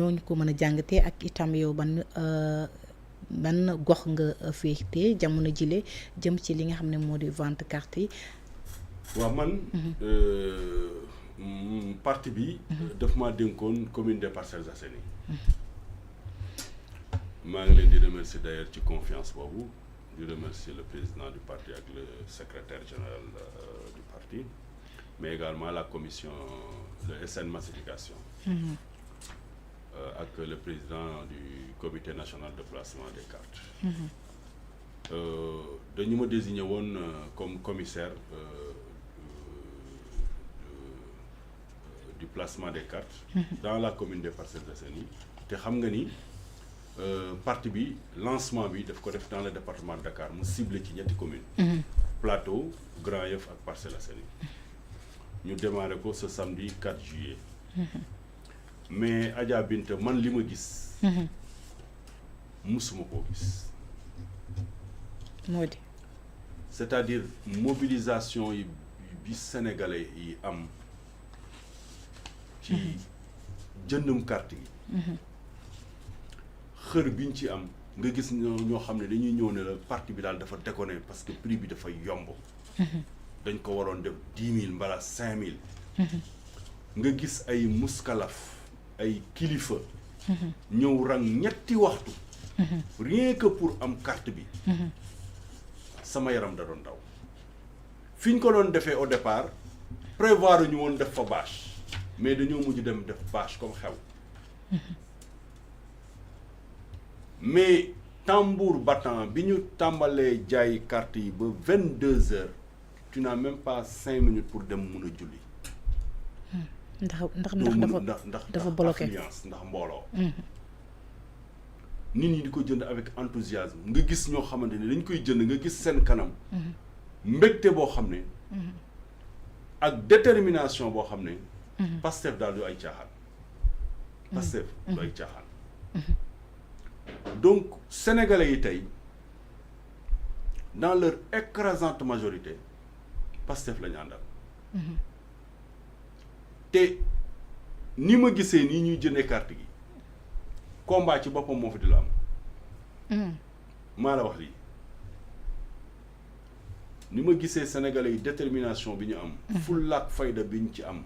doo ñu ko mën a jàngatee ak itam yow ban gox nga féetee jamono jile jëm ci li nga xam ne moo di vente carte yi. waaw man parti bi daf maa dénkoon commune des Parcelles Assainies maa ngi leen di remercier d'ailleurs ci confiance boobu di remercier le président du parti ak le secrétaire général du parti mais également la commission de SN Massification ak le président du comité national de placement des cartes dañu ma désigné woon comme commissaire du placement des cartes dans la commune des Parcelles Assainies te xam nga ni parti bi lancement bi daf ko def dans le département de Dakar mu ciblé ci ñetti communes Plateau Grand Yoff ak Parcelles Assainies ñu démarré ko ce samedi 4 juillet mais Adja Binta man li ma gis musuma koo gis moo di c'est-à-dire mobilisation yi bi sénégalais yi am ci jëndum carte yi xër biñ ci am nga gis ñoo xam ne dañuy ñëw ne la parti bi daal dafa déconné parce que prix bi dafa yomb dañ ko waroon def 10 000 mbala 5 000 nga gis ay muskalaf ay kilifa ñëw rang ñetti waxtu rien que pour am carte bi sama yaram da doon daw fi ñu ko doon defee au départ prévoir ñu woon def fa bâche mais dañoo mujj dem def bâche comme xew mais tambour battant bi ñu tàmbalee jaay carte yi ba 22 heures tu n'as même pas 5 minutes pour dem mun a julli ndax dafa bloqué affluence ndax mbooloo nit ñi di ko jënd avec enthousiasme nga gis ñoo xamante ne dañ koy jënd nga gis seen kanam mbégte boo xam ne ak détermination boo xam ne Pastef daal du ay caaxaan Pastef du ay caaxaan donc sénégalais yi tey dans leur écrasante majorité Pastef lañu àndal te ni ma gisee nii ñuy jëndee carte gi combat ci boppam moo fi di la am maa la wax lii ni ma gisee sénégalais yi détermination bi ñu am fulla ak fayda bi ñu ci am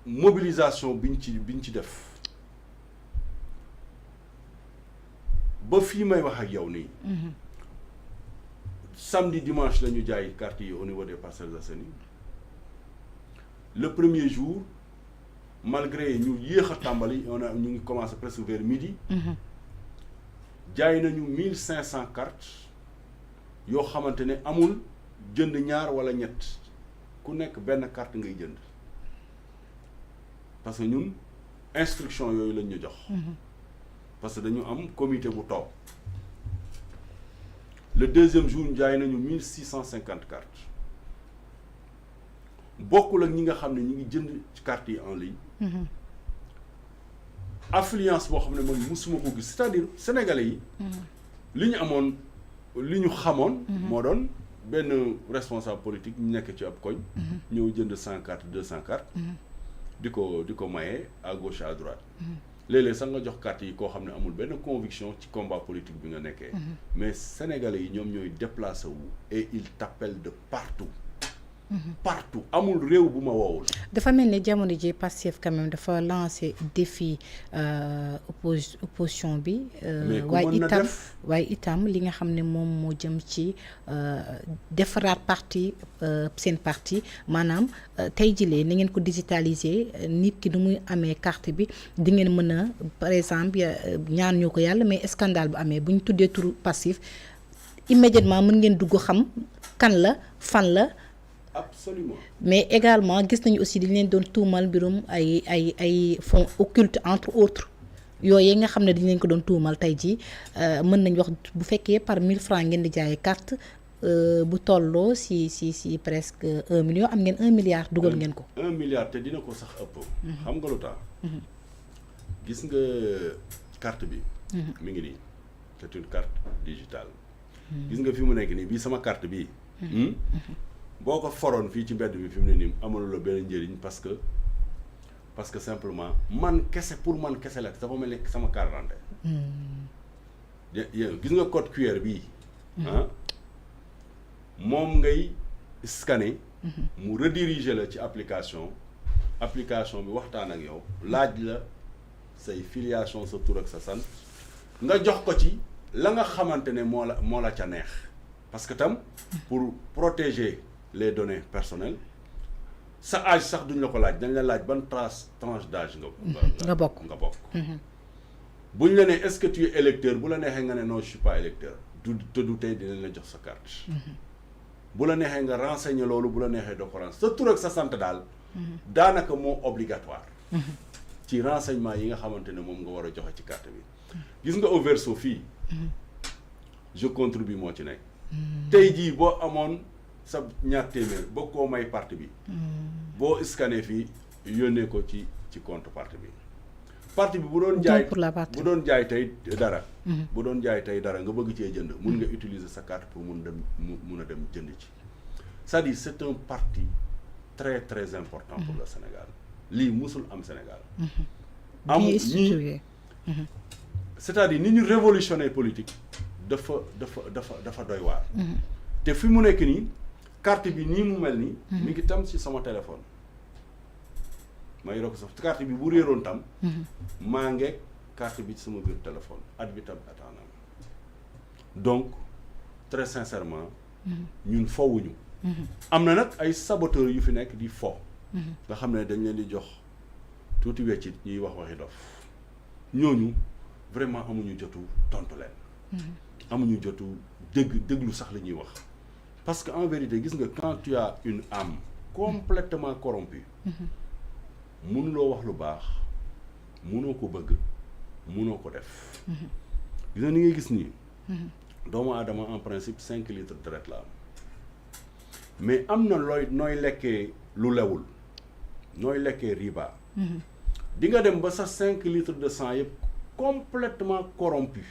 mobilisation biñ ci def ba fii may wax ak yow nii samedi dimanche la ñu jaay carte yi au niveau des Parcelles Assainies le premier jour malgré ñu yéex a tàmbali ñu ngi commencé presque vers midi jaay nañu 1500 cartes yoo xamante ne amul jënd ñaar wala ñett ku nekk benn carte ngay jënd parce que ñun instruction yooyu lañ ñu jox parce que dañu am comité bu toog le deuxième jour jaay nañu 1650 cartes bokkul ak ñi nga xam ne ñi ngi jënd carte yi en ligne affluence boo xam ne man musuma ko gis c'est-à-dire sénégalais yi li ñu amoon li ñu xamoon moo doon benn responsable politique ñu nekk ci ab koñ ñëw jënd 100 cartes 200 cartes di ko maye à gauche à droite léeg-léeg sax nga jox carte yi koo xam ne amul benn conviction ci combat politique bi nga nekkee mais sénégalais yi ñoom ñooy déplacé wu et ils t'appellent de partout partout amul réew bu ma woowul dafa mel ni jamono ji Pastef quand même dafa lancé défi opposition bi waaye itam li nga xam ne moom moo jëm ci defaraat parti seen parti maanaam tey jilee ni ngeen ko digitaliser nit ki du muy amee carte bi di ngeen mën a par exemple ñaan ñoo ko yàlla mais scandale bu amee bu ñu tuddee turu Pastef immédiatement mën ngeen dugg xam kan la fan la absolument mais également gis nañu aussi dañ leen doon tuumal mbirum ay fonds occultes entre autres yooyu nga xam ne dañ leen ko doon tuumal tey jii mën nañ wax bu fekkee par 1000 francs ngeen di jaayee carte bu tolloo si presque 1 million am ngeen 1 milliard dugal ngeen ko 1 milliard te dina ko sax ëpp xam nga lu tax gis nga carte bi mi ngi nii c'est une carte digitale gis nga fi mu nekk nii bii sama carte bii boo ko foroon fii ci mbedd bi fi mu ne nii amalu la benn njëriñ parce que parce que simplement man kese pour man kese la dafa mel ni sama carte d'identité gis nga code QR bii moom ngay scanner mu rediriger la ci application bi waxtaan ak yow laaj la say filiation sa tur ak sa sant nga jox ko ci la nga xamante ne moo la ca neex parce que tam pour protéger les données personnelles sa âge sax duñ la ko laaj dañ la laaj ban tranche d'âge nga bokk buñ la ne est-ce que tu es électeur bu la neexee nga ne non je suis pas électeur du tey dinañ la jox sa carte bu la neexee nga renseigner loolu bu la neexee doo ko renseigner sa tur ak sa sant daal daanaka moo obligatoire ci renseignement yi nga xamante ne moom nga war a joxe ci carte bi gis nga au verso fii je contribue moo ci nekk tey jii boo amoon sa ñaar téeméer boo koo may parti bi boo scanné fii yónnee ko ci compte parti bi bu doon jaay tey dara bu doon jaay tey dara nga bëgg cee jënd mun nga utiliser sa carte pour mun a dem jënd ci c'est-à-dire c'est un parti très très important pour le Sénégal lii musul am Sénégal c'est-à-dire ni ñu révolutionner politique dafa doy waar te fi mu nekk nii carte bi nii mu mel nii mi ngi tam ci sama téléphone ma yoroo ko sax carte bi bu réeroon tam maa ngeeg carte bi ci sama biir téléphone at bi tam ataanam donc très sincèrement ñun fowuñu am na nag ay saboteurs yu fi nekk di fo nga xam ne dañ leen di jox tuuti weccit ñuy waxi dof ñooñu vraiment amuñu jotu tontu leen amuñu jotu déglu sax la ñuy wax parce que en vérité gis nga quand tu as une âme complètement corrompue mënuloo wax lu baax mënoo ko bëgg mënoo ko def gis nga ni ngay gis nii doomu aadama en principe 5 litres de deret la am mais am na nooy lekkee lu lewul nooy lekkee riba di nga dem ba sa 5 litres de sang yëpp complètement corrompu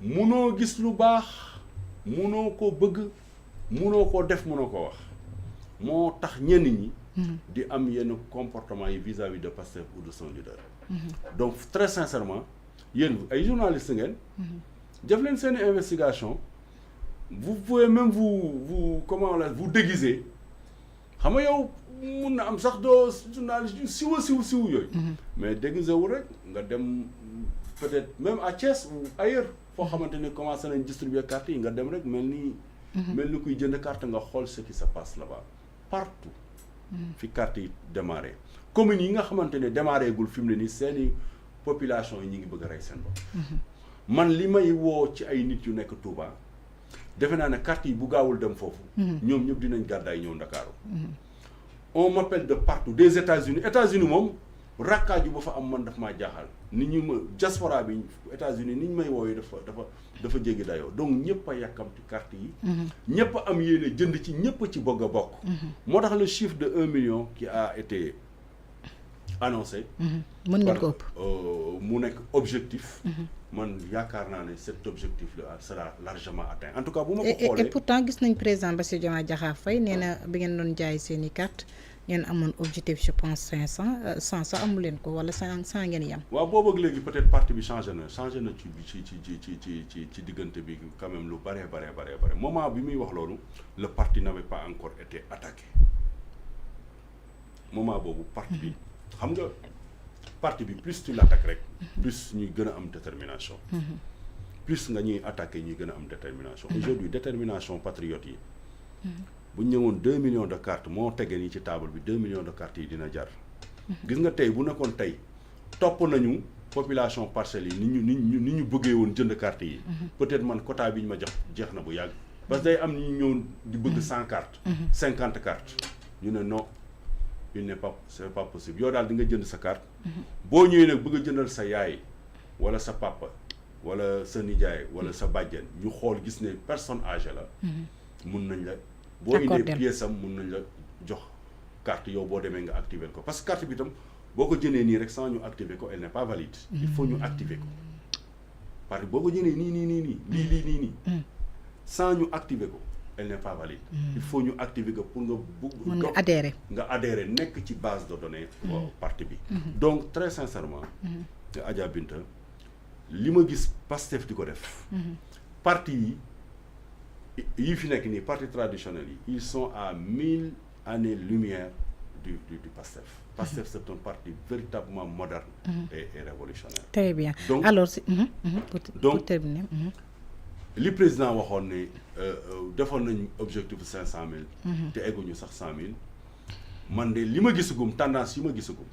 mënoo gis lu baax mënoo ko bëgg mënoo ko def mënoo ko wax moo tax ñenn ñi di am yenn comportement yi vis-à-vis de Pastef ou de son leader donc très sincèrement yéen ay journalistes ngeen def leen seen investigation vous pouvez même vous déguiser xam nga yow mun na am sax doo journaliste yu siw yooyu mais déguisé wu rek nga dem peut-être même à Thiès ou ailleurs foo xamante ne commencé nañ distribuer carte yi nga dem rek mel ni kuy jënd carte nga xool ce qui se passe là-bas partout fi carte yi démarré communes yi nga xamante ne démarré gul fi mu ne nii seeni population yi ñu ngi bëgg a rey seen bopp man li may woo ci ay nit yu nekk Touba defe naa ne carte yi bu gaawul dem foofu ñoom ñëpp dinañ gàddaay ñëw Ndakaaru on m'appelle de partout des États-Unis moom rakkaaju ba fa am man daf maa jaaxal nit ñi ma diaspora bi États-Unis ni ñu may woowee dafa jéggi dayoo donc ñëpp a yàkkamti carte yi ñëpp a am yéene jënd ci ñëpp ci bëgg a bokk moo tax le chiffre de 1 million qui a été annoncé mën ngeen ko ëpp mu nekk objectif man yaakaar naa ne cet objectif là sera largement atteint en tout cas bu ma ko xoolee et pourtant gis nañ président Bassirou Diomaye Diakhar Faye nee na bi ngeen doon jaay seen i carte ngeen amoon objectif je pense 500 sax amu leen ko wala 100 ngeen yam waaw boobu ak léegi peut-être parti bi changé na ci diggante bi quand même lu bare moment bi muy wax loolu le parti n'avait pas encore été attaqué moment boobu parti bi xam nga parti bi plus tu l'attaques rek plus ñuy gën a am détermination plus nga ñuy attaqué ñuy gën a am détermination aujourd'hui détermination patriote yi bu ñu ñëwoon 2 millions de cartes moo tegee nii ci table bi 2 millions de cartes yi dina jar gis nga tey bu nekkoon tey topp nañu population parcelles yi ni ñu bëggee woon jënd carte yi peut-être man quota bi ñu ma jox jeex na bu yàgg parce que day am ñu ñëw di bëgg 100 cartes 50 cartes ñu ne non c'est pas possible yow daal di nga jënd sa carte boo ñëwee nag bëgg a jëndal sa yaay wala sa papa wala sa nijaay wala sa bàjjen ñu xool gis ne personne âgée la mun nañ la boo indee pièce am mun nañ la jox carte yow boo demee nga activer ko parce que carte bi itam boo ko jëndee nii rek sans ñu activer ko elle n'est pas valide il faut ñu activer ko parce que boo ko jëndee nii lii sans ñu activer ko elle n'est pas valide. Il faut ñu activer que pour nga adhérer nekk ci base de données parti bi. Donc très sincèrement Adja Binta li ma gis Pastef di ko def parti yi fi nekk nii parti traditionnel yi ils sont à 1000 années-lumière du Pastef. Pastef c'est un parti véritablement moderne et révolutionnaire. Très bien. Donc, alors pour terminer. li président waxoon ne defoon nañ objectif 500000. te egguñu sax 100000. man de li ma gisagum tendance yi ma gisagum.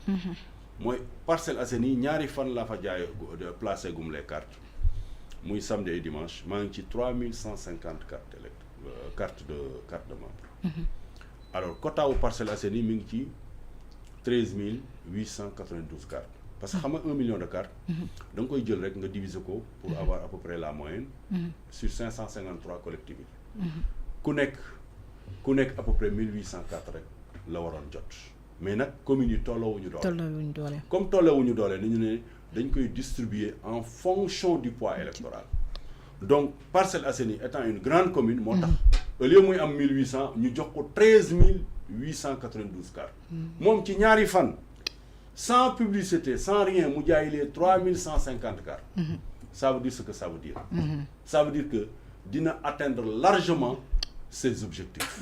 mooy Parcelles Assainies ñaari fan laa fa jaay placé gum les cartes muy samedi et dimanche maa ngi ci 3150 cartes de membre. alors quota wu Parcelles Assainies mi ngi ci 13892 cartes. parce que xam nga 1 million de cartes. da nga koy jël rek nga diviser ko pour avoir à peu près la moyenne. sur 553 collectivités. ku nekk à peu près 1800 cartes rek la waroon jot. mais nag communes yi tolloowuñu doole. comme tolloowuñu doole dañu ne dañ koy distribuer en fonction du poids électoral. donc Parcelles Assainies étant une grande commune. moo tax au lieu muy am 1800 ñu jox ko 13892 cartes. moom ci ñaari fan. sans publicité sans rien mu jaay les 3150 cartes. ça veut dire ce que ça veut dire. ça veut dire que dina atteindre largement ses objectifs.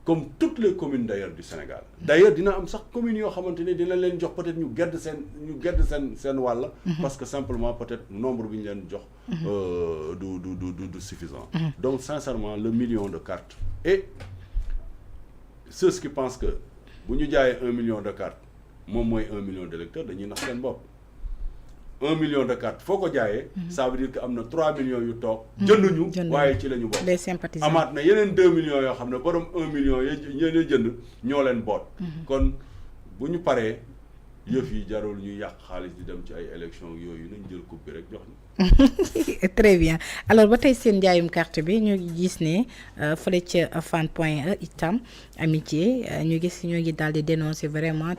comme toutes les communes d'ailleurs du Sénégal. d'ailleurs dina am sax communes yoo xamante ne dina leen jox peut-être ñu gedd seen wàll. parce que simplement peut-être nombre bi ñu leen jox. du suffisant. donc sincèrement le million de cartes. et ceux qui pensent que bu ñu jaayee 1 million de cartes. moom mooy 1 million d'électeurs dañuy nax seen bopp 1 million de cartes foo ko jaayee. ça veut dire que am na 3 millions yu toog. jënduñu waaye ci la ñu bokk. les sympathisants amaat na yeneen 2 millions yoo xam ne borom 1 million yéen jënd ñoo leen boot. kon bu ñu paree yëf yi jarul ñuy yàq xaalis di dem ci ay élections yooyu nañ jël coupe bi rek jox ñu. très bien alors ba tey seen njaayum carte bi ñu gis ne fële ca Fann Point E itam amitié ñu gis ñoo ngi daal di dénoncer vraiment